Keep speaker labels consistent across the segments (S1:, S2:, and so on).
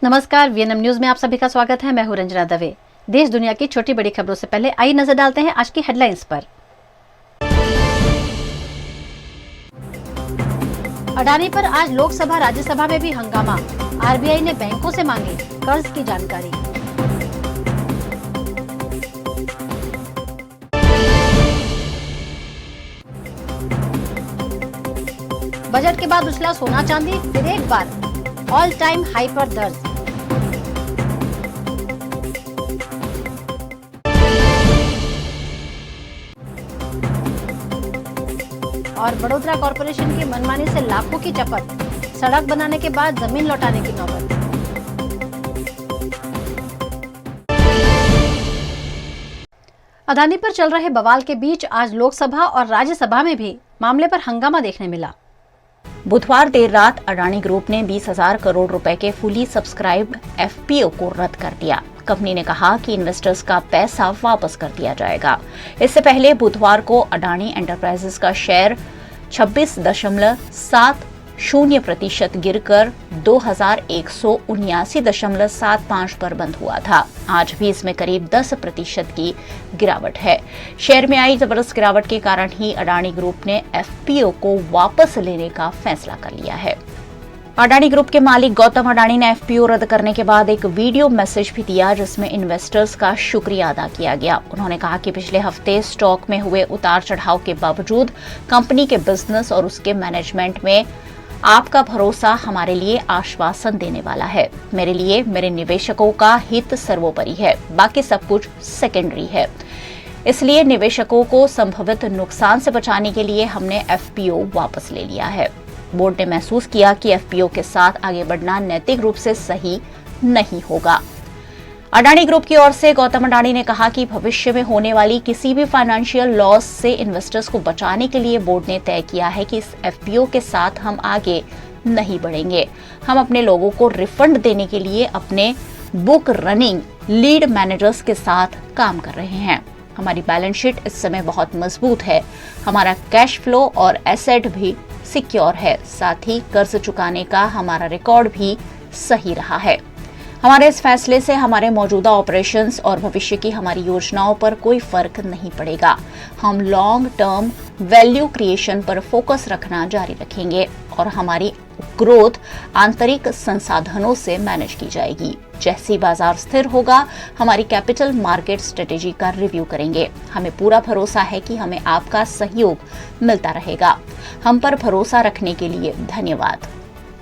S1: नमस्कार, VNM news में आप सभी का स्वागत है। मैं हूं रंजना दवे। देश दुनिया की छोटी बड़ी खबरों से पहले आइए नजर डालते हैं आज की हेडलाइंस पर। अडानी पर आज लोकसभा राज्यसभा में भी हंगामा। आरबीआई ने बैंकों से मांगी कर्ज की जानकारी। बजट के बाद उछला सोना चांदी, फिर एक बार ऑल टाइम हाई पर दर्ज। और वडोदरा कॉर्पोरेशन की मनमानी से लाखों की चपत, सड़क बनाने के बाद जमीन लौटाने की नौबत। अडानी पर चल रहे बवाल के बीच आज लोकसभा और राज्यसभा में भी मामले पर हंगामा देखने मिला।
S2: बुधवार देर रात अडानी ग्रुप ने 20,000 करोड़ रुपए के फुली सब्सक्राइब्ड एफपीओ को रद्द कर दिया। कंपनी ने कहा कि इन्वेस्टर्स का पैसा वापस कर दिया जाएगा। इससे पहले बुधवार को अडानी एंटरप्राइजेस का शेयर 26.70% गिरकर 2,179.75 पर बंद हुआ था। आज भी इसमें करीब 10% की गिरावट है। शेयर में आई जबरदस्त गिरावट के कारण ही अडानी ग्रुप ने एफपीओ को वापस लेने का फैसला कर लिया है। अडानी ग्रुप के मालिक गौतम अडानी ने एफपीओ रद्द करने के बाद एक वीडियो मैसेज भी दिया जिसमें इन्वेस्टर्स का शुक्रिया अदा किया गया। उन्होंने कहा कि पिछले हफ्ते स्टॉक में हुए उतार चढ़ाव के बावजूद कंपनी के बिजनेस और उसके मैनेजमेंट में आपका भरोसा हमारे लिए आश्वासन देने वाला है। मेरे लिए मेरे निवेशकों का हित सर्वोपरि है, बाकी सब कुछ सेकेंडरी है। इसलिए निवेशकों को संभवित नुकसान से बचाने के लिए हमने एफपीओ वापस ले लिया है। बोर्ड ने महसूस किया कि एफपीओ के साथ आगे बढ़ना नैतिक रूप से सही नहीं होगा। अडानी ग्रुप की ओर से गौतम अडानी ने कहा कि भविष्य में होने वाली किसी भी फाइनेंशियल लॉस से इन्वेस्टर्स को बचाने के लिए बोर्ड ने तय किया है कि इस एफपीओ के साथ हम आगे नहीं बढ़ेंगे। हम अपने लोगों को रिफंड देने के लिए अपने बुक रनिंग लीड मैनेजर्स के साथ काम कर रहे हैं। हमारी बैलेंस शीट इस समय बहुत मजबूत है। हमारा कैश फ्लो और एसेट भी सिक्योर है। साथ ही कर्ज चुकाने का हमारा रिकॉर्ड भी सही रहा है। हमारे इस फैसले से हमारे मौजूदा ऑपरेशंस और भविष्य की हमारी योजनाओं पर कोई फर्क नहीं पड़ेगा। हम लॉन्ग टर्म वैल्यू क्रिएशन पर फोकस रखना जारी रखेंगे और हमारी ग्रोथ आंतरिक संसाधनों से मैनेज की जाएगी। जैसे बाजार स्थिर होगा, हमारी कैपिटल मार्केट स्ट्रेटेजी का रिव्यू करेंगे। हमें पूरा भरोसा है कि हमें आपका सहयोग मिलता रहेगा। हम पर भरोसा रखने के लिए धन्यवाद।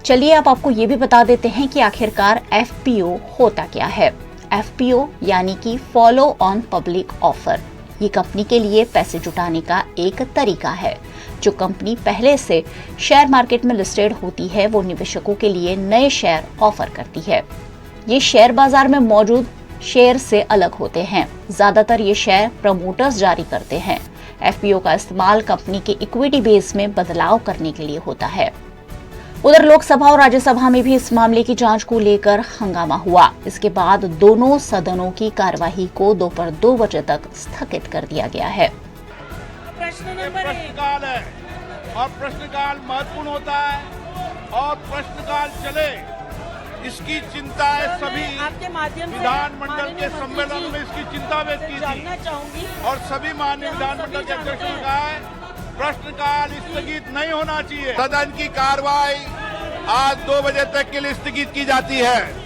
S2: चलिए अब आपको ये भी बता देते हैं कि आखिरकार एफपीओ होता क्या है। एफपीओ यानी कि फॉलो ऑन पब्लिक ऑफर। ये कंपनी के लिए पैसे जुटाने का एक तरीका है। जो कंपनी पहले से शेयर मार्केट में लिस्टेड होती है वो निवेशकों के लिए नए शेयर ऑफर करती है। ये शेयर बाजार में मौजूद शेयर से अलग होते हैं। ज्यादातर ये शेयर प्रमोटर्स जारी करते हैं। एफपीओ का इस्तेमाल कंपनी के इक्विटी बेस में बदलाव करने के लिए होता है। उधर लोकसभा और राज्यसभा में भी इस मामले की जांच को लेकर हंगामा हुआ। इसके बाद दोनों सदनों की कार्यवाही को दोपहर 2 बजे तक स्थगित कर दिया गया है।
S3: प्रश्नकाल है और प्रश्नकाल महत्वपूर्ण होता है और प्रश्नकाल चले इसकी चिंता है। सभी विधानमंडल के सम्मेलन में इसकी चिंता व्यक्त की थी और सभी माननीय विधानमंडल के अध्यक्ष ने कहा है प्रश्नकाल स्थगित नहीं होना चाहिए। सदन की कार्रवाई आज 2 बजे तक के लिए स्थगित की जाती है।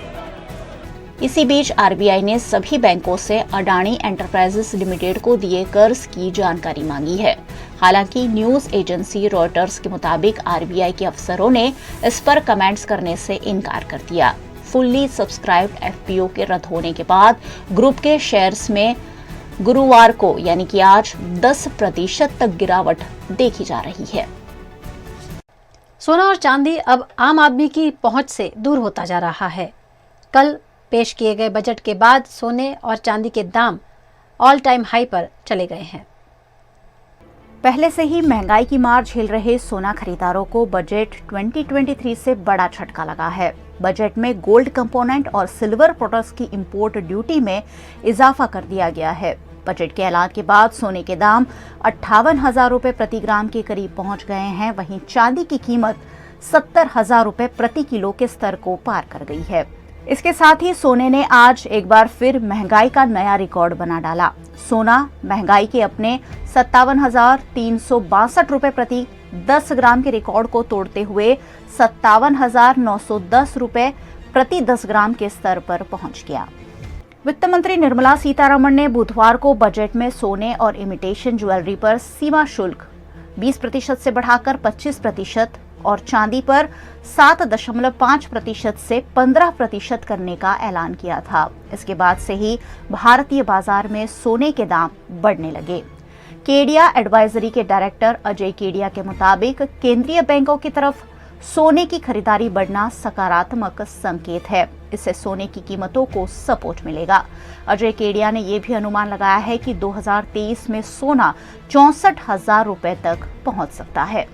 S2: इसी बीच आरबीआई ने सभी बैंकों से अडानी एंटरप्राइजेस लिमिटेड को दिए कर्ज की जानकारी मांगी है। हालांकि न्यूज एजेंसी रॉयटर्स के मुताबिक आरबीआई के अफसरों ने इस पर कमेंट्स करने से इनकार कर दिया। फुल्ली सब्सक्राइब्ड एफपीओ के रद्द होने के बाद ग्रुप के शेयर्स में गुरुवार को यानी कि आज 10% तक गिरावट देखी जा रही है।
S1: सोना और चांदी अब आम आदमी की पहुंच से दूर होता जा रहा है। कल पेश किए गए बजट के बाद सोने और चांदी के दाम ऑल टाइम हाई पर चले गए हैं।
S2: पहले से ही महंगाई की मार झेल रहे सोना खरीदारों को बजट 2023 से बड़ा झटका लगा है। बजट में गोल्ड कंपोनेंट और सिल्वर प्रोडक्ट्स की इंपोर्ट ड्यूटी में इजाफा कर दिया गया है। बजट के ऐलान के बाद सोने के दाम 58,000 रुपए प्रति ग्राम के करीब पहुंच गए हैं। वहीं चांदी की कीमत 70,000 रुपए प्रति किलो के स्तर को पार कर गई है। इसके साथ ही सोने ने आज एक बार फिर महंगाई का नया रिकॉर्ड बना डाला। सोना महंगाई के अपने 57,362 रुपए प्रति 10 ग्राम के रिकॉर्ड को तोड़ते हुए 57,910 रुपए प्रति 10 ग्राम के स्तर पर पहुंच गया। वित्त मंत्री निर्मला सीतारमण ने बुधवार को बजट में सोने और इमिटेशन ज्वेलरी पर सीमा शुल्क 20% से बढ़ाकर 25% और चांदी पर 7.5% से 15% करने का ऐलान किया था। इसके बाद से ही भारतीय बाजार में सोने के दाम बढ़ने लगे। केडिया एडवाइजरी के डायरेक्टर अजय केडिया के मुताबिक केंद्रीय बैंकों की तरफ सोने की खरीदारी बढ़ना सकारात्मक संकेत है। इससे सोने की कीमतों को सपोर्ट मिलेगा। अजय केडिया ने यह भी अनुमान लगाया है कि 2023 में सोना 64,000 रुपए तक पहुंच सकता है।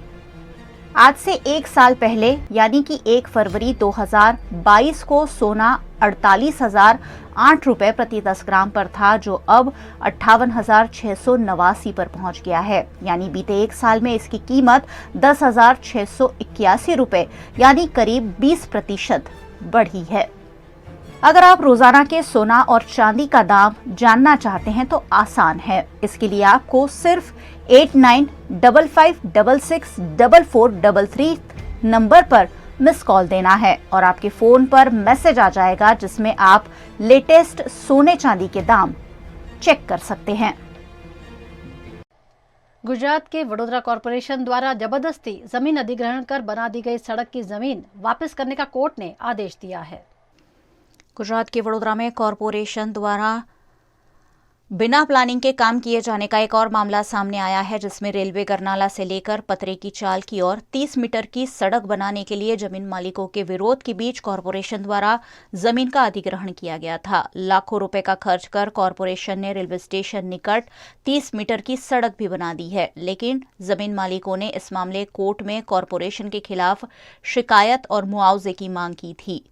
S2: आज से एक साल पहले यानी कि 1 फरवरी 2022 को सोना 48,008 रुपए प्रति 10 ग्राम पर था, जो अब 58,689 पर पहुंच गया है। यानी बीते एक साल में इसकी कीमत 10,681 रुपए यानी करीब 20% बढ़ी है। अगर आप रोजाना के सोना और चांदी का दाम जानना चाहते हैं तो आसान है। इसके लिए आपको सिर्फ 8955664433 नंबर पर मिस कॉल देना है और आपके फोन पर मैसेज आ जाएगा जिसमें आप लेटेस्ट सोने चांदी के दाम चेक कर सकते हैं।
S1: गुजरात के वडोदरा कॉरपोरेशन द्वारा जबरदस्ती जमीन अधिग्रहण कर बना दी गई सड़क की जमीन वापस करने का कोर्ट ने आदेश दिया है।
S2: गुजरात के वडोदरा में कॉरपोरेशन द्वारा बिना प्लानिंग के काम किए जाने का एक और मामला सामने आया है, जिसमें रेलवे गरनाला से लेकर पतरे की चाल की ओर 30 मीटर की सड़क बनाने के लिए जमीन मालिकों के विरोध के बीच कॉरपोरेशन द्वारा जमीन का अधिग्रहण किया गया था। लाखों रुपए का खर्च कर कॉरपोरेशन ने रेलवे स्टेशन निकट 30 मीटर की सड़क भी बना दी है, लेकिन जमीन मालिकों ने इस मामले कोर्ट में कॉरपोरेशन के खिलाफ शिकायत और मुआवजे की मांग की थी,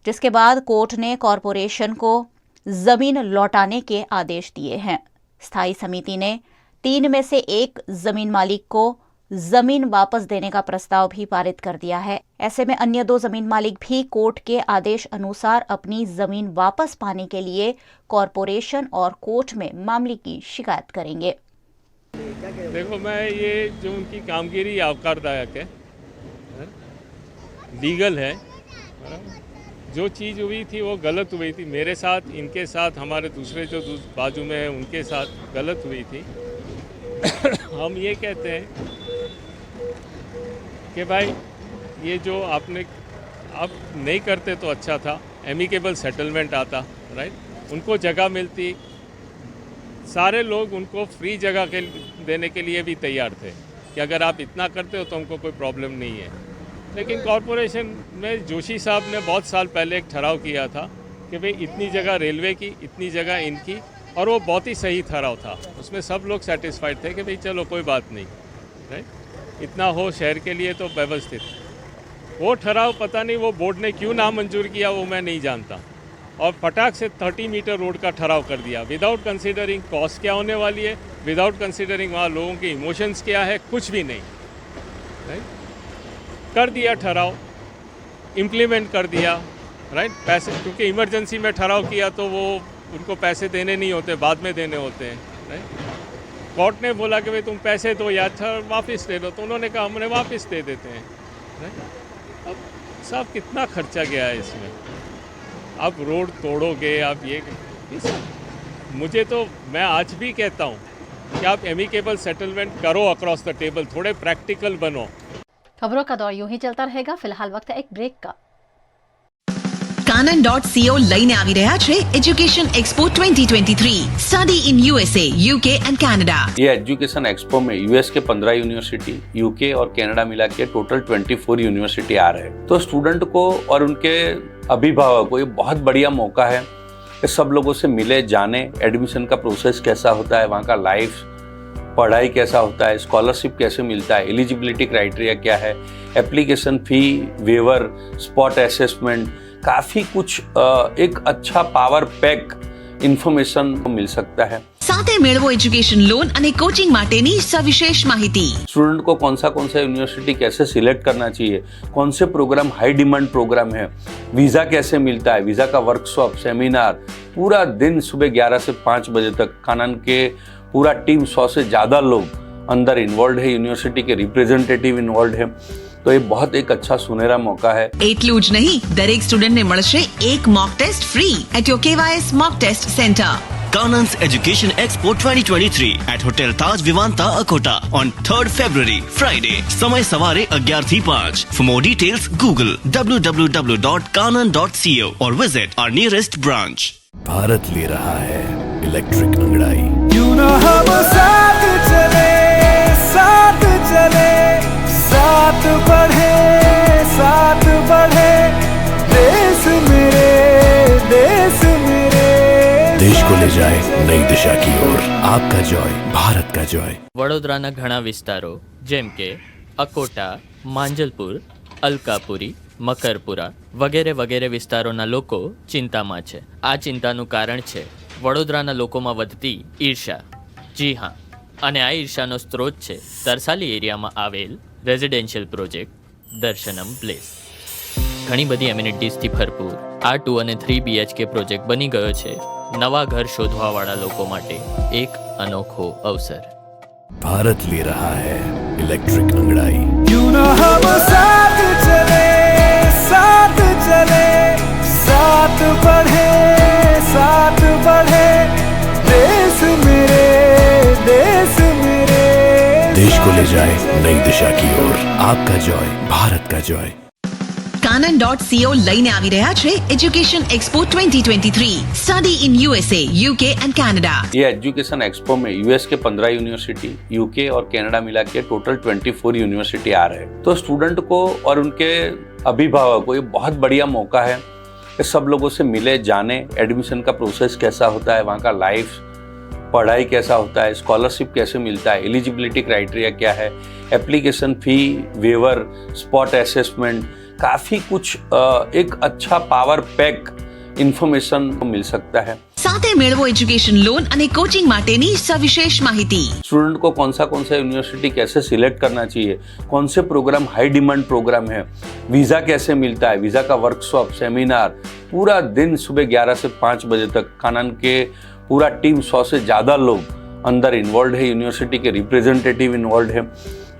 S2: जिसके बाद कोर्ट ने कॉरपोरेशन को जमीन लौटाने के आदेश दिए हैं। स्थायी समिति ने 3 में से 1 जमीन मालिक को जमीन वापस देने का प्रस्ताव भी पारित कर दिया है। ऐसे में अन्य 2 जमीन मालिक भी कोर्ट के आदेश अनुसार अपनी जमीन वापस पाने के लिए कॉरपोरेशन और कोर्ट में मामले की शिकायत करेंगे।
S4: देखो, मैं ये जो उनकी कामगिरी आवकारदायक है, लीगल है। जो चीज़ हुई थी वो गलत हुई थी, मेरे साथ, इनके साथ, हमारे दूसरे जो बाजू में है उनके साथ गलत हुई थी। हम ये कहते हैं कि भाई ये जो आप नहीं करते तो अच्छा था, एमिकेबल सेटलमेंट आता, राइट, उनको जगह मिलती, सारे लोग उनको फ्री जगह देने के लिए भी तैयार थे कि अगर आप इतना करते हो तो हमको कोई प्रॉब्लम नहीं है। लेकिन कॉरपोरेशन में जोशी साहब ने बहुत साल पहले एक ठहराव किया था कि भाई इतनी जगह रेलवे की, इतनी जगह इनकी, और वो बहुत ही सही ठहराव था। उसमें सब लोग सेटिस्फाइड थे कि भाई चलो कोई बात नहीं, राइट, इतना हो शहर के लिए तो व्यवस्थित। वो ठहराव पता नहीं वो बोर्ड ने क्यों नामंजूर किया, वो मैं नहीं जानता, और फटाक से 30 मीटर रोड का ठहराव कर दिया विदाउट कंसिडरिंग कॉस्ट क्या होने वाली है, विदाउट कंसिडरिंग वहाँ लोगों के इमोशंस क्या है, कुछ भी नहीं, राइट, कर दिया ठहराव, इम्प्लीमेंट कर दिया, राइट। पैसे, क्योंकि इमरजेंसी में ठहराव किया तो वो उनको पैसे देने नहीं होते, बाद में देने होते हैं, राइट। कोर्ट ने बोला कि भाई तुम पैसे दो या वापस दे दो, तो उन्होंने कहा हमने वापस दे देते हैं, राइट। अब साहब कितना खर्चा गया है इसमें, आप रोड तोड़ोगे, आप ये मुझे तो, मैं आज भी कहता हूँ कि आप एमिकेबल सेटलमेंट करो अक्रॉस द टेबल, थोड़े प्रैक्टिकल बनो।
S1: खबरों का दौर यूं ही चलता रहेगा। फिलहाल वक्त है एक ब्रेक का।
S5: Canon.co લઈને આવી રહ્યા છે education expo 2023 study in USA, UK and Canada.
S6: ये एजुकेशन एक्सपो में यूएस के 15 यूनिवर्सिटी, यूके और कनाडा मिला के टोटल 24 यूनिवर्सिटी आ रहे हैं। तो स्टूडेंट को और उनके अभिभावक को ये बहुत बढ़िया मौका है कि सब लोगों से मिले, जाने एडमिशन का प्रोसेस कैसा होता है, वहाँ का लाइफ, पढ़ाई कैसा होता है, स्कॉलरशिप कैसे मिलता है, एलिजिबिलिटी क्राइटेरिया क्या है, application fee waiver, spot assessment, काफ़ी कुछ एक अच्छा पावर पैक इंफॉर्मेशन मिल सकता है।
S5: સાથે મેળવો એજ્યુકેશન લોન અને કોચિંગ માટેની સવિશેષ માહિતી।
S6: स्टूडेंट को कौन सा यूनिवर्सिटी कैसे सिलेक्ट करना चाहिए, कौन से प्रोग्राम हाई डिमांड प्रोग्राम है, वीज़ा कैसे मिलता है, वीज़ा का वर्कशॉप, सेमिनार, पूरा दिन सुबह 11 से 5 बजे तक कानन के पूरा टीम 100 से ज़्यादा लोग अंदर इन्वॉल्व है, यूनिवर्सिटी के रिप्रेजेंटेटिव इन्वॉल्व है। तो ये बहुत एक अच्छा सुनहरा मौका है।
S5: એટલું જ નહીં, દરેક સ્ટુડન્ટને મળશે એક mock test free at your KYS mock test centre.
S7: Kanan's Education Expo 2023 at Hotel Taj Vivanta, Akota on 3rd February, Friday. समय सवारे 11 થી 5. For more details, Google www.kanan.co or visit our nearest branch.
S8: Bharat ले रहा है electric अंगड़ाई।
S9: क्यों ना हम साथ चले, साथ चले, साथ बढ़े, साथ बढ़े, देश मेरे, देश मेरे।
S8: देश को ले जाए नई दिशा की ओर। आपका जॉय, भारत का जॉय।
S10: વડોદરાના ઘણા વિસ્તારો જેમ કે અકોટા, માંજલપુર, અલકાપુરી, મકરપુરા વગેરે વગેરે વિસ્તારોના લોકો ચિંતામાં છે। આ ચિંતાનું કારણ છે વડોદરાના લોકોમાં વધતી ઈર્ષા। જી હા, અને આ ઈર્ષાનો સ્ત્રોત છે તરસાલી એરિયામાં આવેલ રેઝિડેન્શિયલ પ્રોજેક્ટ દર્શનમ પ્લેસ। ઘણી બધી એમ્યુનિટીઝથી ભરપૂર આ 2 અને 3 BHK પ્રોજેક્ટ બની ગયો છે નવા ઘર શોધવાવાળા લોકો માટે એક અનોખો અવસર।
S8: भारत ले रहा है इलेक्ट्रिक अंगड़ाई।
S9: क्यों ना हम साथ चले, साथ चले, साथ बढ़े, साथ बढ़े, देश मेरे, देश मेरे।
S8: देश को ले जाए नई दिशा की ओर। आपका जॉय, भारत का जॉय।
S5: Canon.co લઈને આવી રહ્યા છે education expo 2023 study in USA, UK and Canada.
S6: ये एजुकेशन एक्सपो में यूएस के 15 यूनिवर्सिटी, यूके और कनाडा मिला के टोटल 24 यूनिवर्सिटी आ रहे हैं। तो स्टूडेंट को और उनके अभिभावक को ये बहुत बढ़िया मौका है कि सब लोगों से मिले, जाने एडमिशन का प्रोसेस कैसा होता है, वहाँ का लाइफ पढ़ाई कैसा होता है, स्कॉलरशिप कैसे मिलता है, एलिजिबिलिटी क्राइटेरिया क्या है, application fee waiver, spot assessment, काफ़ी कुछ एक अच्छा पावर पैक इन्फॉर्मेशन मिल सकता है।
S5: સાથે મેળવો એજ્યુકેશન લોન અને કોચિંગ માટેની સવિશેષ માહિતી।
S6: स्टूडेंट को कौन सा यूनिवर्सिटी कैसे सिलेक्ट करना चाहिए, कौन से प्रोग्राम हाई डिमांड प्रोग्राम है, वीज़ा कैसे मिलता है, वीज़ा का वर्कशॉप, सेमिनार, पूरा दिन सुबह 11 से 5 बजे तक कानन के पूरा टीम 100 से ज़्यादा लोग अंदर इन्वॉल्व है, यूनिवर्सिटी के रिप्रेजेंटेटिव इन्वॉल्व है।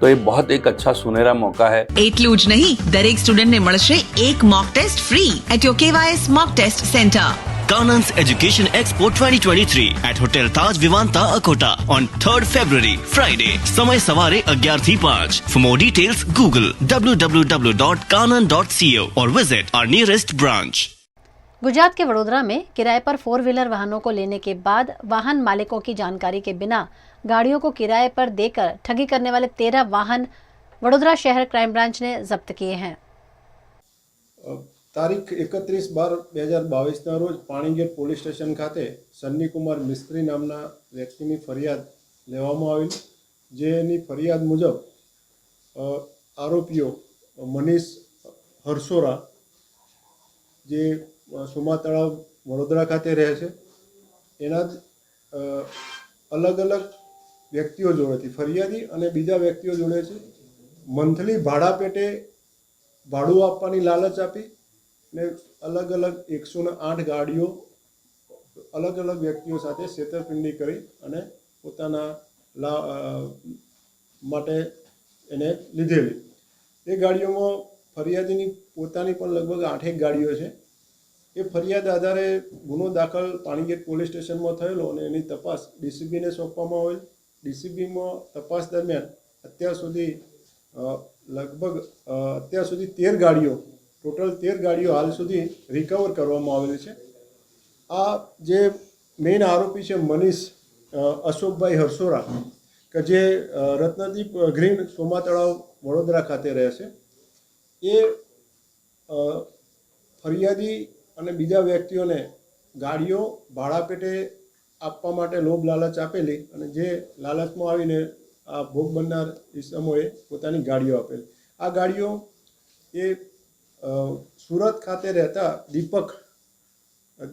S6: तो ये बहुत एक अच्छा सुनहरा मौका है।
S5: એટલું જ નહીં, દરેક સ્ટુડન્ટને મળશે એક mock test free at your KYS mock test centre.
S7: Kanan's Education Expo 2023 at Hotel Taj Vivanta, Akota on 3rd February, Friday. समय सवारे 11 થી 5. For more details, Google www.kanan.co or visit our nearest branch.
S1: Gujarat के वडोदरा में किराए पर 4 wheeler वाहनों को लेने के बाद वाहन मालिकों की जानकारी के बिना गाड़ियों को किराए पर देकर ठगी करने वाले 13 वाहन वडोदरा शहर क्राइम ब्रांच ने जब्त किए हैं।
S11: તારીખ 31/12/2022ના રોજ પાણીગેટ પોલીસ સ્ટેશન ખાતે સન્ની કુમાર મિસ્ત્રી નામના વ્યક્તિની ફરિયાદ લેવામાં આવેલ, જેની ફરિયાદ મુજબ આરોપીઓ મનીષ હરસોરા જે સુમા તળાવ વડોદરા ખાતે રહે છે, એના અલગ અલગ વ્યક્તિઓ જોડેથી ફરિયાદી અને બીજા વ્યક્તિઓ જોડેથી મંથલી ભાડા પેટે ભાડું આપવાની લાલચ આપી ને અલગ અલગ 108 ગાડીઓ અલગ અલગ વ્યક્તિઓ સાથે છેતરપિંડી કરી અને પોતાના માટે એને લીધેલી। એ ગાડીઓમાં ફરિયાદીની પોતાની પણ લગભગ 8 ગાડીઓ છે। એ ફરિયાદ આધારે ગુનો દાખલ પાણીગેટ પોલીસ સ્ટેશનમાં થયેલો અને એની તપાસ ડીસીબીને સોંપવામાં આવેલ। ડીસીબીમાં તપાસ દરમિયાન અત્યાર સુધી 13 ગાડીઓ ટોટલ 13 ગાડીઓ હાલ સુધી રિકવર કરવામાં આવેલી છે। આ જે મેઇન આરોપી છે મનીષ અશોકભાઈ હરસોરા કે જે રત્નદીપ ગ્રીન સોમા તળાવ વડોદરા ખાતે રહે છે, એ ફરિયાદી અને બીજા વ્યક્તિઓને ગાડીઓ ભાડા પેટે આપવા માટે લોભ લાલચ આપેલી અને જે લાલચમાં આવીને આ ભોગ બનનાર ઇસમોએ પોતાની ગાડીઓ આપેલી। આ ગાડીઓ એ સુરત ખાતે રહેતા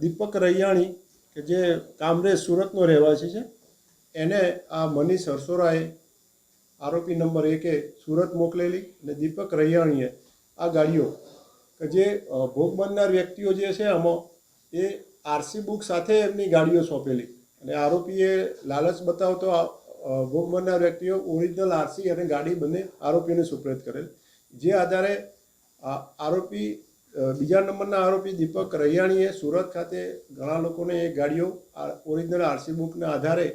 S11: દીપક રૈયાણી કે જે કામરેજ સુરતનો રહેવાસી છે, એને આ મનીષ હરસોરાએ આરોપી નંબર 1 સુરત મોકલેલી અને દીપક રૈયાણીએ આ ગાડીઓ કે જે ભોગ બનનાર વ્યક્તિઓ જે છે આમાં એ આરસી બુક સાથે એમની ગાડીઓ સોંપેલી અને આરોપીએ લાલચ બતાવતો ભોગ બનનાર વ્યક્તિઓ ઓરિજિનલ આરસી અને ગાડી બંને આરોપીને સુપ્રત કરેલ જે આધારે આરોપી બીજા નંબરના આરોપી દીપક રૈયાણીએ સુરત ખાતે ઘણા લોકોને એ ગાડીઓ ઓરિજિનલ આરસી બુકના આધારે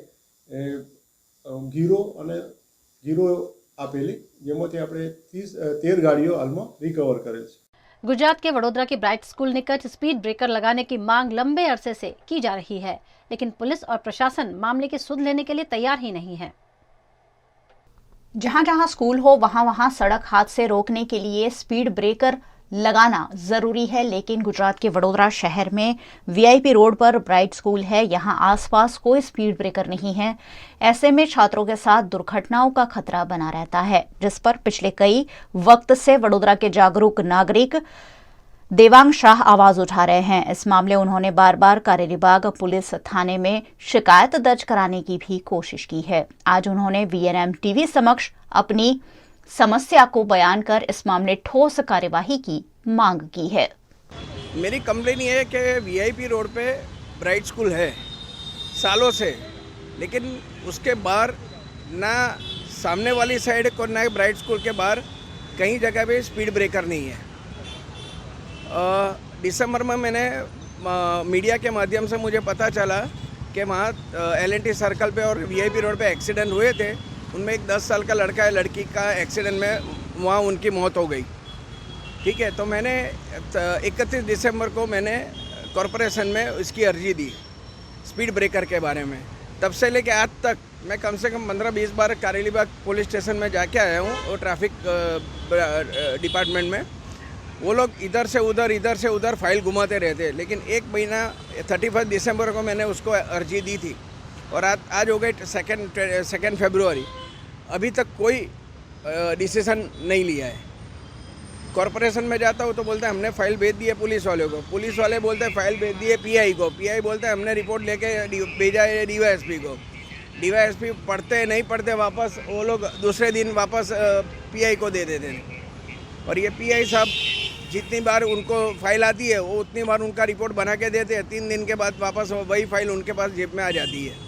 S11: ગીરો આપેલી જેમાંથી આપણે 13 ગાડીઓ હાલમાં રિકવર કરેલ છે।
S1: गुजरात के वडोदरा की ब्राइट स्कूल निकट स्पीड ब्रेकर लगाने की मांग लंबे अरसे से की जा रही है, लेकिन पुलिस और प्रशासन मामले की सुध लेने के लिए तैयार ही नहीं है।
S2: जहां जहां स्कूल हो वहां वहां सड़क हादसे रोकने के लिए स्पीड ब्रेकर लगाना जरूरी है, लेकिन गुजरात के वडोदरा शहर में वीआईपी रोड पर ब्राइट स्कूल है, यहां आसपास कोई स्पीड ब्रेकर नहीं है। ऐसे में छात्रों के साथ दुर्घटनाओं का खतरा बना रहता है, जिस पर पिछले कई वक्त से वडोदरा के जागरूक नागरिक देवांग शाह आवाज उठा रहे हैं। इस मामले उन्होंने बार बार कारेलीबाग पुलिस थाने में शिकायत दर्ज कराने की भी कोशिश की है। आज उन्होंने वीएनएम टीवी समक्ष अपनी समस्या को बयान कर इस मामले ठोस कार्यवाही की मांग की है।
S12: मेरी कंप्लेन ये है कि वीआईपी रोड पे ब्राइट स्कूल है सालों से, लेकिन उसके बाहर ना सामने वाली साइड को ना ब्राइट स्कूल के बाहर कहीं जगह पे स्पीड ब्रेकर नहीं है। दिसंबर में मैंने मीडिया के माध्यम से मुझे पता चला कि वहाँ LNT सर्कल पे और वीआईपी रोड पे एक्सीडेंट हुए थे। उनमें एक 10 साल का लड़का है, लड़की का एक्सीडेंट में वहाँ उनकी मौत हो गई। ठीक है, तो मैंने 31 दिसंबर को मैंने कॉरपोरेशन में इसकी अर्जी दी स्पीड ब्रेकर के बारे में। तब से लेके आज तक मैं कम से कम 15-20 बार कारेलीबाग पुलिस स्टेशन में जाके आया हूँ और ट्रैफिक डिपार्टमेंट में। वो लोग इधर से उधर फाइल घुमाते रहते हैं, लेकिन एक महीना 31 दिसंबर को मैंने उसको अर्जी दी थी और आज हो गई 2 फरवरी, अभी तक कोई डिसीजन नहीं लिया है। कॉरपोरेशन में जाता हूँ तो बोलते हैं हमने फाइल भेज दी है पुलिस वालों को, पुलिस वाले बोलते हैं फाइल भेज दी है पीआई को, पीआई बोलते हैं हमने रिपोर्ट लेके भेजा है डीवाईएसपी को, डीवाईएसपी पढ़ते नहीं पढ़ते वापस वो लोग दूसरे दिन वापस पीआई को दे देते हैं। और ये पीआई साहब जितनी बार उनको फाइल आती है वो उतनी बार उनका रिपोर्ट बना के देते हैं, 3 दिन के बाद वापस वही फाइल उनके पास जेब में आ जाती है।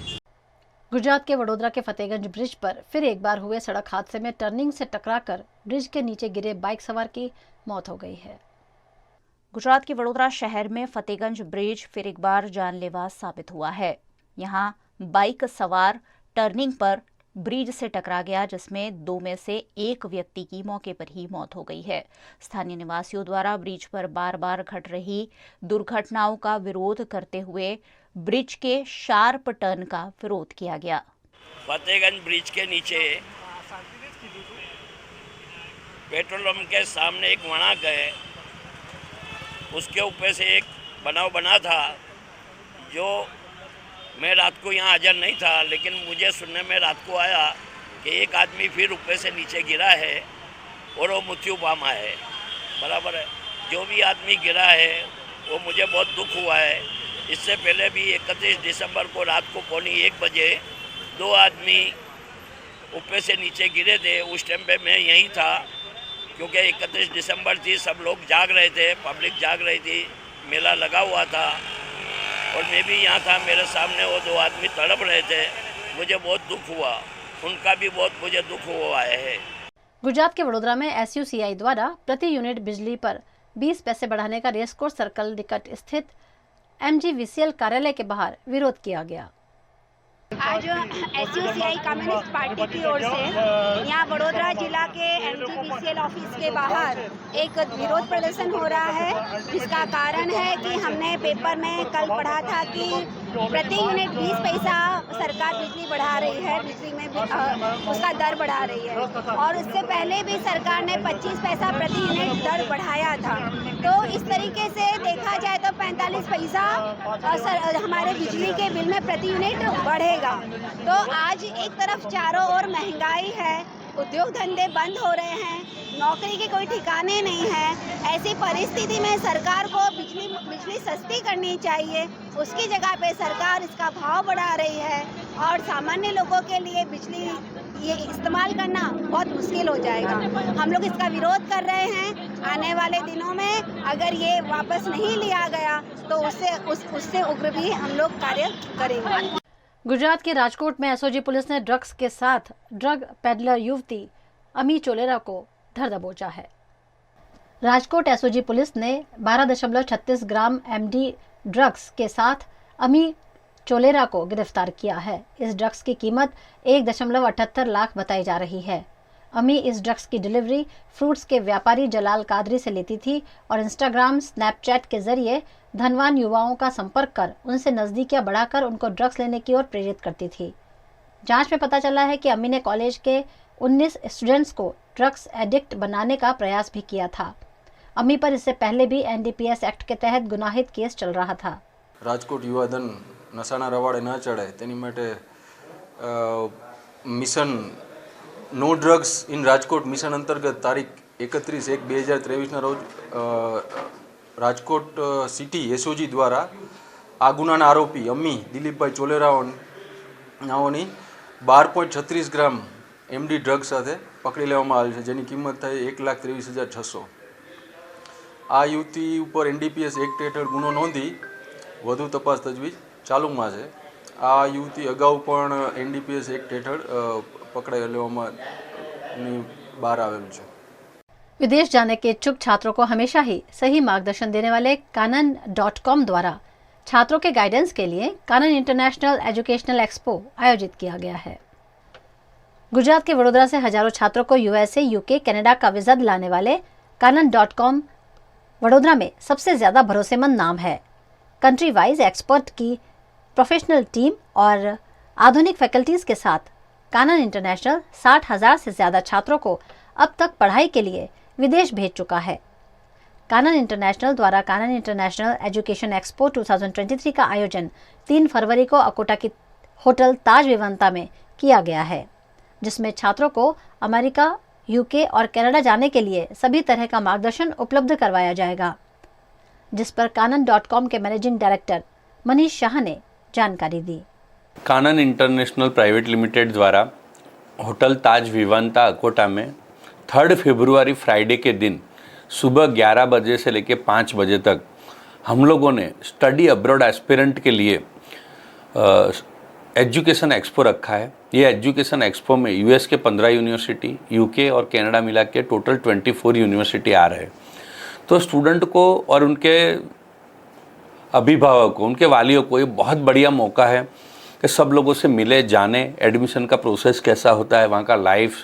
S1: गुजरात के वडोदरा के फतेहगंज ब्रिज पर फिर एक बार हुए सड़क हादसे में टर्निंग से टकराकर ब्रिज के नीचे गिरे बाइक सवार की मौत हो गई है।
S2: गुजरात के वडोदरा शहर में फतेहगंज ब्रिज फिर एक बार जानलेवा साबित हुआ है। यहां बाइक सवार टर्निंग पर ब्रिज से टकरा गया, जिसमें 2 में से 1 व्यक्ति की मौके पर ही मौत हो गई है। स्थानीय निवासियों द्वारा ब्रिज पर बार बार घट रही दुर्घटनाओं का विरोध करते हुए ब्रिज के शार्प टर्न का विरोध किया गया।
S13: फतेहगंज ब्रिज के नीचे पेट्रोल पंप के सामने एक वणाक है, उसके ऊपर से एक बनाव बना था। जो मैं रात को यहाँ हाजिर नहीं था, लेकिन मुझे सुनने में रात को आया कि एक आदमी फिर ऊपर से नीचे गिरा है और वो मृत्यु पामा है। बराबर है, जो भी आदमी गिरा है वो मुझे बहुत दुख हुआ है। इससे पहले भी 31 दिसंबर को रात को 1:15 बजे 2 आदमी ऊपर से नीचे गिरे थे। उस टाइम पे मैं यहीं था, क्योंकि 31 दिसंबर थी, सब लोग जाग रहे थे, पब्लिक जाग रही थी, मेला लगा हुआ था और मैं भी यहाँ था। मेरे सामने वो 2 आदमी तड़प रहे थे, मुझे बहुत दुख हुआ, उनका भी बहुत मुझे दुख हुआ है।
S1: गुजरात के वडोदरा में SUCI द्वारा प्रति यूनिट बिजली पर 20 पैसे बढ़ाने का रेसकोर्स सर्कल निकट स्थित MGVCL कार्यालय के बाहर विरोध किया गया।
S14: आज SUCI कम्युनिस्ट पार्टी की ओर से यहाँ वडोदरा जिला के MGVCL ऑफिस के बाहर एक विरोध प्रदर्शन हो रहा है, जिसका कारण है कि हमने पेपर में कल पढ़ा था कि प्रति यूनिट 20 पैसा सरकार बिजली बढ़ा रही है, बिजली में उसका दर बढ़ा रही है और उससे पहले भी सरकार ने 25 पैसा प्रति यूनिट दर बढ़ाया था। तो इस तरीके से देखा जाए तो 45 पैसा हमारे बिजली के बिल में प्रति यूनिट बढ़ेगा। तो आज एक तरफ चारों ओर महंगाई है, उद्योग धंधे बंद हो रहे हैं, नौकरी के कोई ठिकाने नहीं है। ऐसी परिस्थिति में सरकार को बिजली सस्ती करनी चाहिए। उसकी जगह पे सरकार इसका भाव बढ़ा रही है और सामान्य लोगों के लिए बिजली ये इस्तेमाल करना बहुत मुश्किल हो जाएगा। हम लोग इसका विरोध कर रहे हैं। आने वाले दिनों में अगर ये वापस नहीं लिया गया तो उससे उग्र भी हम लोग कार्य करेंगे।
S1: गुजरात के राजकोट में एसओजी पुलिस ने ड्रग्स के साथ ड्रग पेडलर युवती अमी चोलेरा को धर दबोचा है। राजकोट एसओजी पुलिस ने 12.36 ग्राम एमडी ड्रग्स के साथ अमी चोलेरा को गिरफ्तार किया है। इस ड्रग्स की कीमत 1.78 लाख बताई जा रही है। अमी इस ड्रग्स की डिलीवरी फ्रूट्स के व्यापारी जलाल कादरी से लेती थी और इंस्टाग्राम, स्नैपचैट के जरिए धनवान युवाओं का संपर्क कर उनसे नज़दीकियां बढ़ाकर उनको ड्रग्स लेने की ओर प्रेरित करती थी। जांच में पता चला है कि अमी ने कॉलेज के 19 स्टूडेंट्स को ड्रग्स एडिक्ट बनाने का प्रयास भी किया था। अमी पर इससे पहले भी एनडीपीएस एक्ट के तहत गुनाहित केस चल रहा था।
S15: રાજકોટ યુવાધન નશાના રવાડે ન ચડે તેની માટે mission no drugs in Rajkot mission અંતર્ગત તારીખ 31/1/2023ના રોજ રાજકોટ સિટી એસઓજી દ્વારા આ ગુનાના આરોપી અમી દિલીપભાઈ ચોલેરાઓની 12.36 ગ્રામ એમડી ડ્રગ્સ સાથે પકડી લેવામાં આવેલ છે, જેની કિંમત થાય 1,23,600। આ યુવતી ઉપર એનડીપીએસ એક્ટ હેઠળ ગુનો નોંધી વધુ તપાસ તજવીજ ચાલુમાં છે। આ યુવતી અગાઉ પણ એનડીપીએસ એક્ટ હેઠળ પકડાઈ લેવામાં બહાર આવેલું છે।
S1: विदेश जाने के इच्छुक छात्रों को हमेशा ही सही मार्गदर्शन देने वाले कानन.com द्वारा छात्रों के गाइडेंस के लिए कानन इंटरनेशनल एजुकेशनल एक्सपो आयोजित किया गया है। गुजरात के वडोदरा से हजारों छात्रों को यूएसए, यूके, कनाडा का वीजा दिलाने वाले कानन.com वडोदरा में सबसे ज्यादा भरोसेमंद नाम है। कंट्री वाइज एक्सपर्ट की प्रोफेशनल टीम और आधुनिक फैकल्टीज के साथ कानन इंटरनेशनल 60,000 से ज्यादा छात्रों को अब तक पढ़ाई के लिए विदेश भेज चुका है। कानन इंटरनेशनल द्वारा कानन इंटरनेशनल एजुकेशन एक्सपो 2023 का आयोजन 3 फरवरी को अकोटा की होटल ताज विवांता में किया गया है, जिसमें छात्रों को अमेरिका, यूके और कनाडा जाने के लिए सभी तरह का मार्गदर्शन उपलब्ध करवाया जाएगा, जिस पर कानन.com के मैनेजिंग डायरेक्टर मनीष शाह ने जानकारी दी।
S6: कानन इंटरनेशनल प्राइवेट लिमिटेड द्वारा होटल ताज विवांता अकोटा में 3 फरवरी फ्राइडे के दिन सुबह 11 बजे से लेकर 5 बजे तक हम लोगों ने स्टडी अब्रॉड एस्पिरेंट के लिए एजुकेशन एक्सपो रखा है। ये एजुकेशन एक्सपो में यूएस के 15 यूनिवर्सिटी, यूके और कनाडा मिला के टोटल 24 यूनिवर्सिटी आ रहे हैं। तो स्टूडेंट को और उनके अभिभावक को, उनके वालियों को ये बहुत बढ़िया मौका है कि सब लोगों से मिले, जाने एडमिशन का प्रोसेस कैसा होता है, वहाँ का लाइफ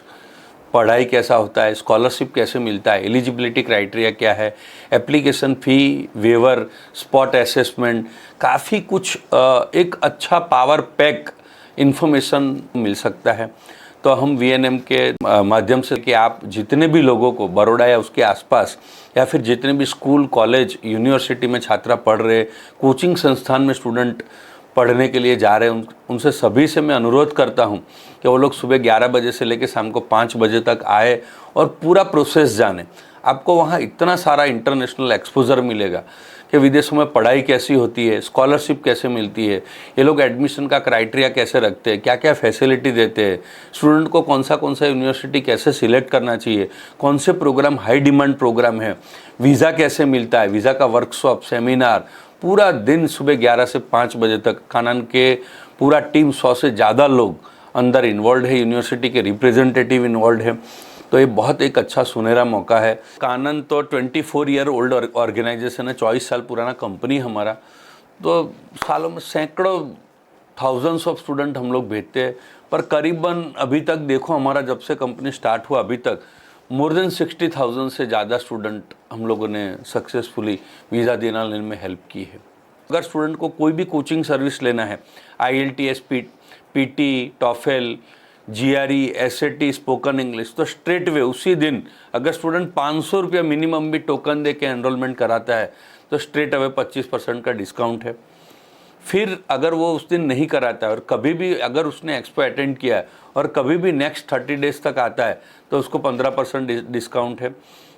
S6: पढ़ाई कैसा होता है, स्कॉलरशिप कैसे मिलता है, एलिजिबिलिटी क्राइटेरिया क्या है, application fee, waiver, spot assessment, काफ़ी कुछ एक अच्छा पावर पैक इन्फॉर्मेशन मिल सकता है। तो हम वीएनएम के माध्यम से कि आप जितने भी लोगों को बड़ौदा या उसके आसपास या फिर जितने भी स्कूल, कॉलेज, यूनिवर्सिटी में छात्रा पढ़ रहे, कोचिंग संस्थान में स्टूडेंट पढ़ने के लिए जा रहे हैं, उनसे सभी से मैं अनुरोध करता हूं कि वो लोग सुबह 11 बजे से लेकर शाम को 5 बजे तक आए और पूरा प्रोसेस जाने। आपको वहाँ इतना सारा इंटरनेशनल एक्सपोजर मिलेगा कि विदेशों में पढ़ाई कैसी होती है, स्कॉलरशिप कैसे मिलती है, ये लोग एडमिशन का क्राइटेरिया कैसे रखते हैं, क्या क्या फैसिलिटी देते हैं, स्टूडेंट को कौन सा यूनिवर्सिटी कैसे सिलेक्ट करना चाहिए, कौन से प्रोग्राम हाई डिमांड प्रोग्राम है, वीज़ा कैसे मिलता है, वीज़ा का वर्कशॉप, सेमिनार, पूरा दिन सुबह 11 से 5 बजे तक कानन के पूरा टीम 100 से ज़्यादा लोग अंदर इन्वॉल्व है, यूनिवर्सिटी के रिप्रेजेंटेटिव इन्वॉल्व है। तो ये बहुत एक अच्छा सुनहरा मौका है। कानन तो 24 ईयर ओल्ड ऑर्गेनाइजेशन है, 24 साल पुराना कंपनी हमारा। तो सालों में सैकड़ों थाउजेंड्स ऑफ स्टूडेंट हम लोग भेजते हैं, पर करीबन अभी तक देखो हमारा जब से कंपनी स्टार्ट हुआ अभी तक मोर देन 60,000 से ज़्यादा स्टूडेंट हम लोगों ने सक्सेसफुली वीज़ा दिलाने में हेल्प की है। अगर स्टूडेंट को कोई भी कोचिंग सर्विस लेना है, IELTS, PT, TOEFL, GRE, SAT, spoken English, तो स्ट्रेट वे उसी दिन अगर स्टूडेंट 500 रुपया मिनिमम भी टोकन दे के एनरोलमेंट कराता है तो स्ट्रेट अवे 25% का डिस्काउंट है। फिर अगर वो उस दिन नहीं कराता है और कभी भी अगर उसने एक्सपो अटेंड किया है और कभी भी नेक्स्ट 30 डेज तक आता है तो उसको 15% डिस्काउंट है।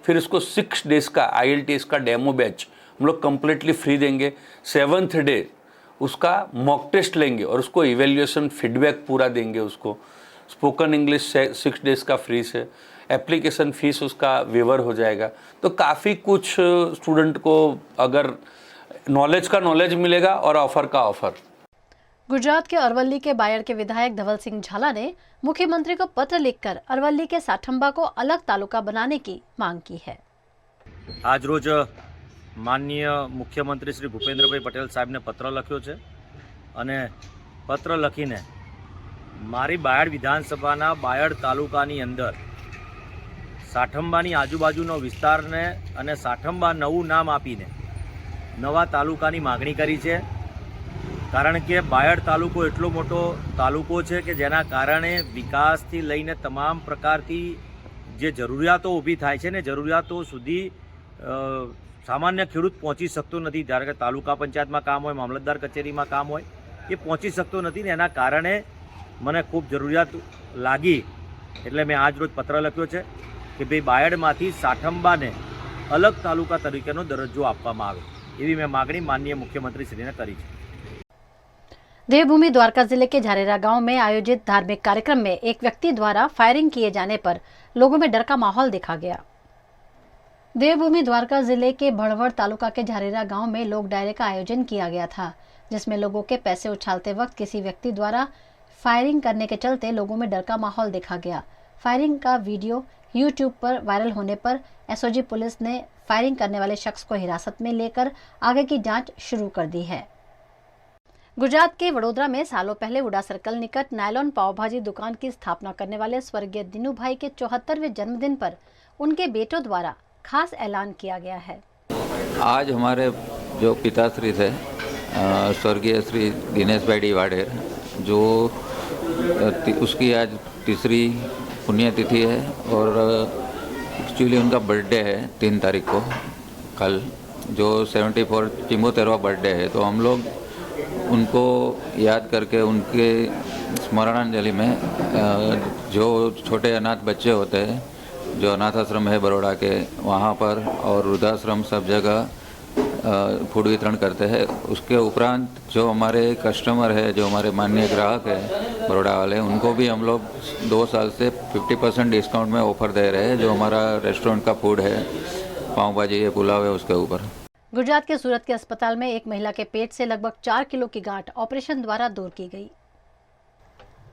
S6: फिर उसको 6 डेज़ का IELTS का डेमो बैच हम लोग कम्प्लीटली फ्री देंगे। 7th डे उसका मॉक टेस्ट लेंगे और उसको इवेल्युएशन फीडबैक पूरा देंगे। उसको स्पोकन इंग्लिश 6 डेज़ का फ्री से, एप्लीकेशन फ़ीस उसका वेवर हो जाएगा। तो काफ़ी कुछ स्टूडेंट को अगर नॉलेज का नॉलेज मिलेगा और ऑफर का ऑफर।
S1: गुजरात के अरवल्ली के बायड़ के विधायक धवल सिंह झाला ने मुख्यमंत्री को पत्र लिखकर अरवल्ली के साठंबा को अलग तालुका बनाने की मांग की है।
S16: आज रोज माननीय मुख्यमंत्री श्री भूपेन्द्रभाई पटेल साहेब ने पत्र लख्यो छे अने पत्र लखीने मारी बायड़ विधानसभाना बायड़ तालुकानी अंदर साठंबानी आजूबाजूनो विस्तारने अने साठंबा नवुं नाम आपीने नवा तालुकानी मागणी करी छे। कारण के बायड़ तालुको एटलो मोटो तालुको छे के जेना कारणे विकासथी लईने तमाम प्रकारथी जे जरूरियातो ऊभी थाय छे ने जरूरियातो सुधी सामान्य खेडूत पहोंची शकतो नथी। धारो के तालुका पंचायतमां काम होय, मामलतदार कचेरीमां काम होय, ए पहोंची शकतो नथी ने एना कारणे मने खूब जरूरियात लागी एटले मैं आज रोज पत्र लख्यो छे के भाई बायड़मांथी साठंबाने अलग तालुका तरीकेनो दरज्जो आपवामां आवे एवी मैं मागणी माननीय मुख्यमंत्री श्रीने करी छे।
S1: देवभूमि द्वारका जिले के झारेरा गांव में आयोजित धार्मिक कार्यक्रम में एक व्यक्ति द्वारा फायरिंग किए जाने पर लोगों में डर का माहौल देखा गया। देवभूमि द्वारका जिले के भड़वड़ तालुका के झारेरा गांव में लोक डायरे का आयोजन किया गया था, जिसमें लोगों के पैसे उछालते वक्त किसी व्यक्ति द्वारा फायरिंग करने के चलते लोगों में डर का माहौल देखा गया। फायरिंग का वीडियो YouTube पर वायरल होने पर SOG पुलिस ने फायरिंग करने वाले शख्स को हिरासत में लेकर आगे की जांच शुरू कर दी है। गुजरात के वडोदरा में सालों पहले उड़ा सर्कल निकट नायलॉन पावभाजी दुकान की स्थापना करने वाले स्वर्गीय दिनूभाई के 74वें जन्मदिन पर उनके बेटों द्वारा खास ऐलान किया गया है।
S17: आज हमारे जो पिताश्री थे स्वर्गीय श्री दिनेश भाई डी वाडेर, जो उसकी आज 3री पुण्यतिथि है और एक्चुअली उनका बर्थडे है 3 तारीख को, कल जो 74 75वां बर्थडे है। तो हम लोग उनको याद करके उनके स्मरणांजलि में जो छोटे अनाथ बच्चे होते हैं, जो अनाथ आश्रम है बड़ौदा के, वहाँ पर और वृद्धाश्रम सब जगह फूड वितरण करते हैं। उसके उपरांत जो हमारे कस्टमर है, जो हमारे माननीय ग्राहक है बड़ौदा वाले, उनको भी हम लोग 2 साल से 50% डिस्काउंट में ऑफर दे रहे हैं। जो हमारा रेस्टोरेंट का फूड है, पाव भाजी है, पुलाव है, उसके ऊपर।
S1: गुजरात के सूरत के अस्पताल में एक महिला के पेट से लगभग 4 किलो की गांठ ऑपरेशन द्वारा दूर की गई।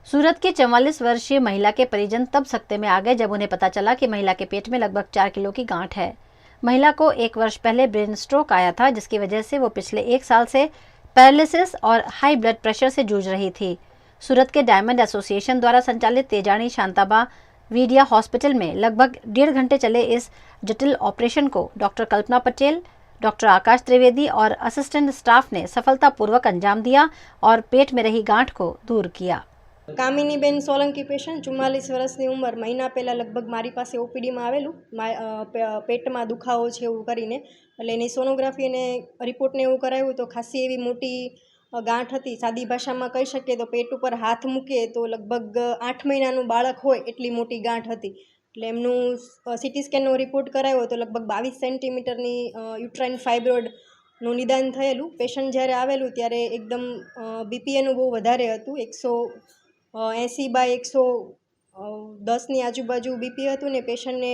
S1: सूरत की 44 वर्षीय महिला के परिजन तब सकते में आ गए जब उन्हें पता चला कि महिला के पेट में लगभग 4 किलो की गांठ है। महिला को 1 वर्ष पहले ब्रेन स्ट्रोक आया था, जिसकी वजह से वो पिछले 1 साल से पैरालिसिस और हाई ब्लड प्रेशर से जूझ रही थी। सूरत के डायमंड एसोसिएशन द्वारा संचालित तेजानी शांताबा वीडिया हॉस्पिटल में लगभग 1.5 घंटे चले इस जटिल ऑपरेशन को डॉक्टर कल्पना पटेल, डॉक्टर आकाश त्रिवेदी और असिस्टेंट स्टाफ ने सफलतापूर्वक अंजाम दिया और पेट में रही गांठ को दूर किया।
S18: कामिनीबेन सोलंकी पेशન્ટ 44 વર્ષની ઉંમર મહિના પહેલાં લગભગ મારી પાસે ઓપીડીમાં આવેલું, પેટમાં દુખાવો છે એવું કરીને, એટલે એની સોનોગ્રાફી અને રિપોર્ટને એવું કરાવ્યું તો ખાસી એવી મોટી ગાંઠ હતી। સાદી ભાષામાં કહી શકીએ તો પેટ ઉપર હાથ મૂકે તો લગભગ 8 મહિનાનું બાળક હોય એટલી મોટી ગાંઠ હતી। એટલે એમનું CT સ્કેનનો રિપોર્ટ કરાવ્યો તો લગભગ 22 સેન્ટીમીટરની યુટ્રાઇન ફાઇબ્રોઇડનું નિદાન થયેલું। પેશન્ટ જ્યારે આવેલું ત્યારે એકદમ બીપી એનું બહુ વધારે હતું, 180/110ની આજુબાજુ બીપી હતું ને પેશન્ટને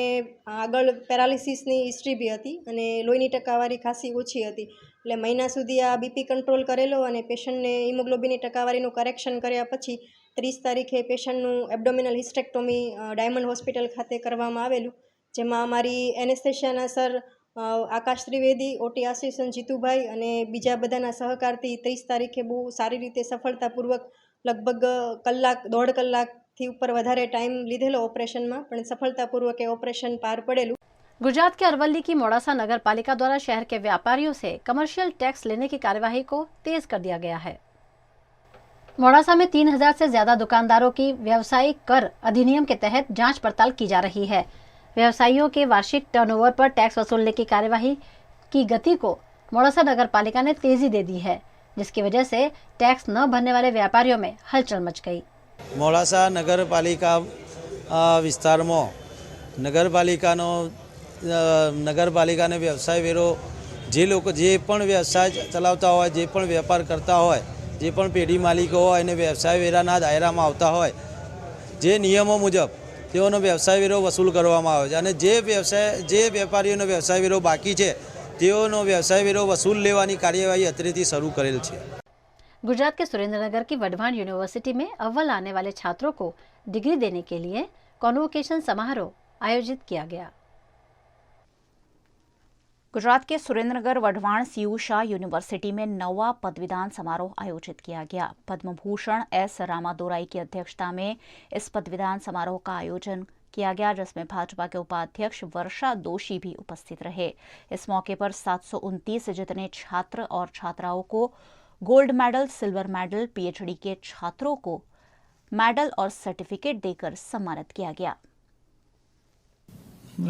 S18: આગળ પેરાલિસિસની હિસ્ટ્રી બી હતી અને લોહીની ટકાવારી ખાસી ઓછી હતી। એટલે મહિના સુધી આ બીપી કંટ્રોલ કરેલો અને પેશન્ટને હિમોગ્લોબિનની ટકાવારીનું કરેક્શન કર્યા પછી 30 તારીખે પેશન્ટનું એબ્ડોમિનલ હિસ્ટેક્ટોમી ડાયમંડ હોસ્પિટલ ખાતે કરવામાં આવેલું, જેમાં અમારી એનેસ્થેશિયાના સર આકાશ ત્રિવેદી, OT આસિસ્ટન્ટ જીતુભાઈ અને બીજા બધાના સહકારથી 30 તારીખે બહુ સારી રીતે સફળતાપૂર્વક लगभग कलाक 1.5 કલાકથી ઉપર વધારે टाइम લીધેલો ऑपरेशन में, પણ सफलतापूर्वक ऑपरेशन पार पड़ेलू।
S1: गुजरात के अरवल्ली की मोड़ासा नगर पालिका द्वारा शहर के व्यापारियों से कमर्शियल टैक्स लेने की कार्यवाही को तेज कर दिया गया है। मोड़ासा में 3000 से ज्यादा दुकानदारों की व्यावसायिक कर अधिनियम के तहत जांच पड़ताल की जा रही है। व्यवसायियों के वार्षिक टर्नओवर पर टैक्स वसूलने की कार्यवाही की गति को मोड़ासा नगर पालिका ने तेजी दे दी है। जिसकी वजह से टैक्स न भरने वाले व्यापारियों में हलचल मच गई।
S19: मोड़ासा नगरपालिका विस्तारमां नगरपालिकाने व्यवसाय वेरो जे लोग जे पण व्यवसाय चलावता होय, जे पण व्यापार करता होय, जे पण पेઢી मालिको होय અને વ્યવસાય વેરાના દાયરામાં આવતા હોય, જે નિયમો મુજબ તેઓનો વ્યવસાય વેરો વસૂલ કરવામાં આવે છે અને જે વેપારીઓનો વ્યવસાય વેરો બાકી છે તેઓનો વ્યવસાય વેરો વસૂલ લેવાની કાર્યવાહી અત્રેથી શરૂ કરેલ છે।
S1: गुजरात के सुरेंद्रनगर की वढवाण यूनिवर्सिटी में अव्वल आने वाले छात्रों को डिग्री देने के लिए कॉन्वोकेशन समारोह आयोजित किया गया।
S2: गुजरात के सुरेंद्रनगर वढवाण सीयू शाह यूनिवर्सिटी में 9वां पदवीदान समारोह आयोजित किया गया। पद्म भूषण एस रामादोराई की अध्यक्षता में इस पदवीदान समारोह का आयोजन किया गया, जिसमें भाजपा के उपाध्यक्ष वर्षा दोषी भी उपस्थित रहे। इस मौके पर 729 जितने छात्र और छात्राओं को gold medal, silver medal, PhD के छात्रों को मेडल और सर्टिफिकेट देकर सम्मानित किया गया।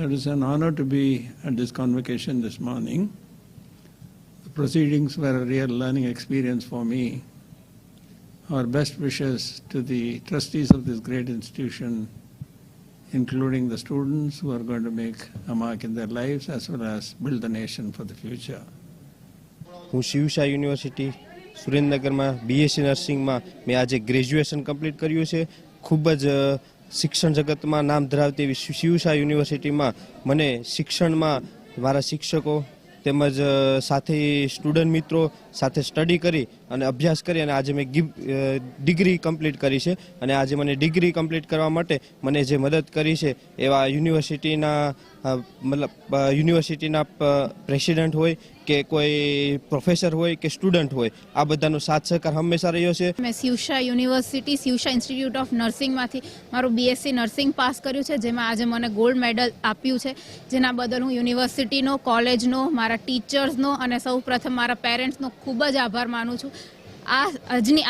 S20: It is an honor to be at this convocation this morning. The proceedings were a real learning experience for me. Our best wishes to the trustees of this great institution, including the students who are going to make a mark in their lives as well as build the nation for the future.
S21: હું શિવશા university સુરેન્દ્રનગરમાં BSc નર્સિંગમાં મેં આજે graduation complete કર્યું છે। ખૂબ જ શિક્ષણ જગતમાં નામ ધરાવતી એવી શિવશા યુનિવર્સિટીમાં મને શિક્ષણમાં મારા શિક્ષકો તેમજ સાથે સ્ટુડન્ટ મિત્રો સાથે સ્ટડી કરી અને અભ્યાસ કરી અને આજે મેં ડિગ્રી કમ્પ્લીટ કરી છે અને આજે મને ડિગ્રી કમ્પ્લીટ કરવા માટે મને જે મદદ કરી છે એવા યુનિવર્સિટીના પ્રેસિડેન્ટ હોય કે કોઈ પ્રોફેસર હોય કે સ્ટુડન્ટ હોય, આ બધાનો સાથ સહકાર હંમેશા રહ્યો છે।
S22: મેં શિવશા યુનિવર્સિટી શિવશા ઇન્સ્ટિટ્યૂટ ઓફ નર્સિંગમાંથી મારું બીએસસી નર્સિંગ પાસ કર્યું છે, જેમાં આજે મને ગોલ્ડ મેડલ આપ્યું છે, જેના બદલ હું યુનિવર્સિટીનો, કોલેજનો, મારા ટીચર્સનો અને સૌ પ્રથમ મારા પેરેન્ટ્સનો ખૂબ જ આભાર માનું છું।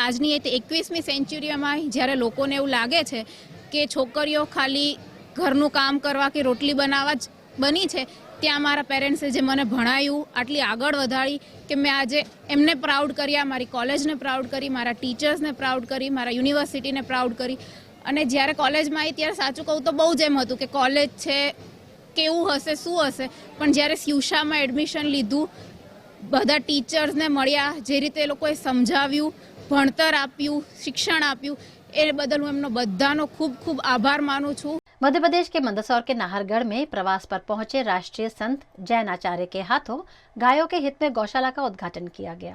S22: આજની 21મી સેન્ચુરીમાં જ્યારે લોકોને એવું લાગે છે કે છોકરીઓ ખાલી ઘરનું કામ કરવા કે રોટલી બનાવવા જ બની છે, ત્યાં મારા પેરેન્ટ્સે જે મને ભણાયું, આટલી આગળ વધારી કે મેં આજે એમને પ્રાઉડ કર્યા, મારી કોલેજને પ્રાઉડ કરી, મારા ટીચર્સને પ્રાઉડ કરી, મારા યુનિવર્સિટીને પ્રાઉડ કરી। અને જ્યારે કોલેજમાં આવી ત્યારે સાચું કહું તો બહુ જ એમ હતું કે કોલેજ છે, કેવું હશે, શું હશે, પણ જ્યારે શિવશામાં એડમિશન લીધું, બધા ટીચર્સને મળ્યા, જે રીતે એ લોકોએ સમજાવ્યું, ભણતર આપ્યું, શિક્ષણ આપ્યું, એ બદલ હું એમનો બધાનો ખૂબ ખૂબ આભાર માનું છું।
S1: मध्य प्रदेश के मंदसौर के नाहरगढ़ में प्रवास पर पहुंचे राष्ट्रीय संत जैन आचार्य के हाथों गायों के हित में गौशाला का उद्घाटन किया गया।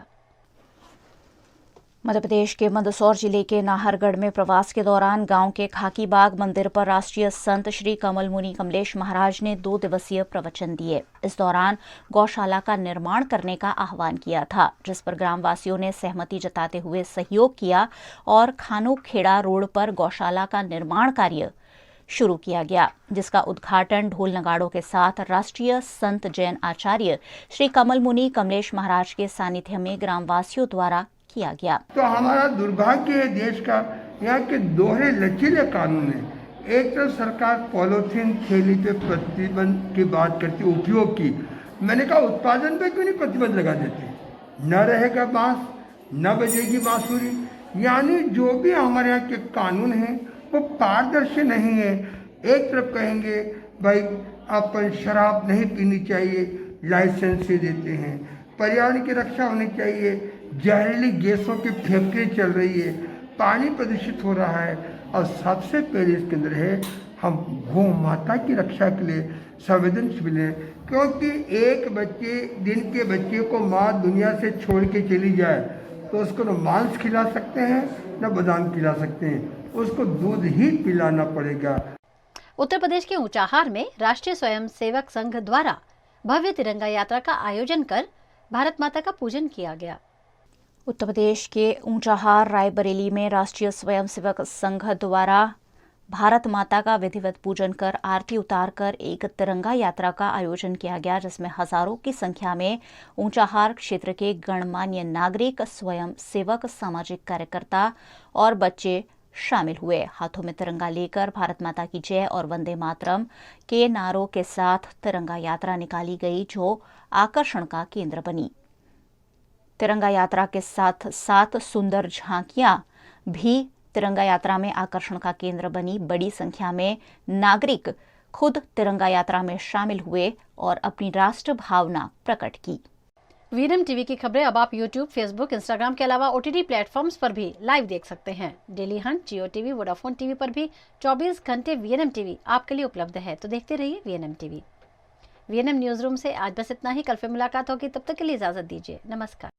S2: मध्य प्रदेश के मंदसौर जिले के नाहरगढ़ में प्रवास के दौरान गांव के खाकीबाग मंदिर पर राष्ट्रीय संत श्री कमल मुनि कमलेश महाराज ने 2 दिवसीय प्रवचन दिए। इस दौरान गौशाला का निर्माण करने का आह्वान किया था, जिस पर ग्रामवासियों ने सहमति जताते हुए सहयोग किया और खानोखेड़ा रोड पर गौशाला का निर्माण कार्य शुरू किया गया, जिसका उद्घाटन ढोल नगाड़ों के साथ राष्ट्रीय संत जैन आचार्य श्री कमल मुनि कमलेश महाराज के सानिध्य में ग्रामवासियों द्वारा किया गया।
S23: तो हमारा दुर्भाग्य है देश का, यहाँ के दोहरे लचीले कानून है। एक तो सरकार पॉलीथीन थैली पे प्रतिबंध की बात करती, उपयोग की, मैंने कहा उत्पादन पे क्यों नहीं प्रतिबंध लगा देते? न रहेगा बांस, न बजेगी बांसुरी। यानी जो भी हमारे यहाँ के कानून हैं वो पारदर्शी नहीं है। एक तरफ कहेंगे भाई अपन शराब नहीं पीनी चाहिए, लाइसेंस से देते हैं, पर्यावरण की रक्षा होनी चाहिए, जहरीली गैसों की फैक्ट्री चल रही है, पानी प्रदूषित हो रहा है, और सबसे पहले इसके अंदर है हम गौ माता की रक्षा के लिए संवेदनशील हैं। क्योंकि एक दिन के बच्चे को माँ दुनिया से छोड़ के चली जाए तो उसको न मांस खिला सकते हैं न बादाम खिला सकते हैं, उसको दूध ही पिलाना पड़ेगा।
S1: उत्तर प्रदेश के ऊंचाहार में राष्ट्रीय स्वयंसेवक संघ द्वारा भव्य तिरंगा यात्रा का आयोजन कर भारत माता का पूजन किया गया।
S2: उत्तर प्रदेश के ऊंचाहार रायबरेली में राष्ट्रीय स्वयंसेवक संघ द्वारा भारत माता का विधिवत पूजन कर आरती उतारकर एक तिरंगा यात्रा का आयोजन किया गया, जिसमें हजारों की संख्या में ऊंचाहार क्षेत्र के गणमान्य नागरिक, स्वयं सेवक, सामाजिक कार्यकर्ता और बच्चे शामिल हुए। हाथों में तिरंगा लेकर भारत माता की जय और वंदे मातरम के नारों के साथ तिरंगा यात्रा निकाली गई, जो आकर्षण का केंद्र बनी। तिरंगा यात्रा के साथ साथ सुंदर झांकियां भी तिरंगा यात्रा में आकर्षण का केंद्र बनी। बड़ी संख्या में नागरिक खुद तिरंगा यात्रा में शामिल हुए और अपनी राष्ट्र भावना प्रकट की।
S1: वीएनएम टीवी की खबरें अब आप यूट्यूब, फेसबुक, इंस्टाग्राम के अलावा ओटीटी प्लेटफॉर्म्स पर भी लाइव देख सकते हैं। डेली हंट, जियो टीवी, वोडाफोन टीवी पर भी 24 घंटे वीएनएम टीवी आपके लिए उपलब्ध है, तो देखते रहिए VNM TV. VNM news room से आज बस इतना ही। कल फिर मुलाकात होगी, तब तक के लिए इजाजत दीजिए। नमस्कार।